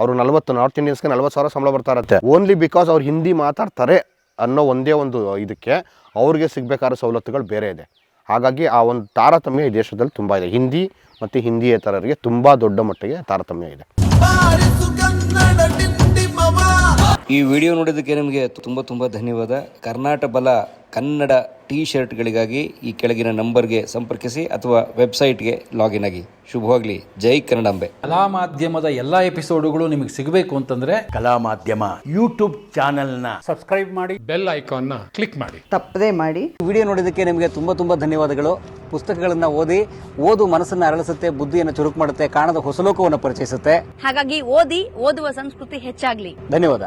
ಅವರು 40 ನಾರ್ತ್ ಇಂಡಿಯನ್ಸ್ಗೆ 40,000 ಸಂಬಳ ಬರ್ತಾ ಇರುತ್ತೆ. ಓನ್ಲಿ ಬಿಕಾಸ್ ಅವ್ರು ಹಿಂದಿ ಮಾತಾಡ್ತಾರೆ ಅನ್ನೋ ಒಂದೇ ಒಂದು ಇದಕ್ಕೆ ಅವ್ರಿಗೆ ಸಿಗಬೇಕಾದ ಸವಲತ್ತುಗಳು ಬೇರೆ ಇದೆ. ಹಾಗಾಗಿ ಆ ಒಂದು ತಾರತಮ್ಯ ಈ ದೇಶದಲ್ಲಿ ತುಂಬ ಇದೆ. ಹಿಂದಿ ಮತ್ತು ಹಿಂದಿಯೇತರರಿಗೆ ತುಂಬ ದೊಡ್ಡ ಮಟ್ಟಿಗೆ ತಾರತಮ್ಯ ಇದೆ. ಈ ವಿಡಿಯೋ ನೋಡಿದ್ದಕ್ಕೆ ನಿಮಗೆ ತುಂಬ ಧನ್ಯವಾದ. ಕರ್ನಾಟಕ ಬಲ ಕನ್ನಡ ಟೀ ಶರ್ಟ್ಗಳಿಗಾಗಿ ಈ ಕೆಳಗಿನ ನಂಬರ್ಗೆ ಸಂಪರ್ಕಿಸಿ ಅಥವಾ ವೆಬ್ಸೈಟ್ಗೆ ಲಾಗಿನ್ ಆಗಿ. ಶುಭವಾಗಲಿ. ಜೈ ಕನ್ನಡಾಂಬೆ. ಕಲಾ ಮಾಧ್ಯಮದ ಎಲ್ಲ ಎಪಿಸೋಡುಗಳು ನಿಮಗೆ ಸಿಗಬೇಕು ಅಂತಂದ್ರೆ ಕಲಾ ಮಾಧ್ಯಮ ಯೂಟ್ಯೂಬ್ ಚಾನೆಲ್ನ ಸಬ್ಸ್ಕ್ರೈಬ್ ಮಾಡಿ, ಬೆಲ್ ಐಕಾನ್ನ ಕ್ಲಿಕ್ ಮಾಡಿ, ತಪ್ಪದೇ ಮಾಡಿ. ವಿಡಿಯೋ ನೋಡಿದ್ದಕ್ಕೆ ನಿಮಗೆ ತುಂಬ ಧನ್ಯವಾದಗಳು. ಪುಸ್ತಕಗಳನ್ನು ಓದು ಮನಸ್ಸನ್ನು ಅರಳಿಸುತ್ತೆ, ಬುದ್ಧಿಯನ್ನು ಚುರುಕು ಮಾಡುತ್ತೆ, ಕಾಣದ ಹೊಸಲೋಕವನ್ನು ಪರಿಚಯಿಸುತ್ತೆ. ಹಾಗಾಗಿ ಓದುವ ಸಂಸ್ಕೃತಿ ಹೆಚ್ಚಾಗ್ಲಿ. ಧನ್ಯವಾದ.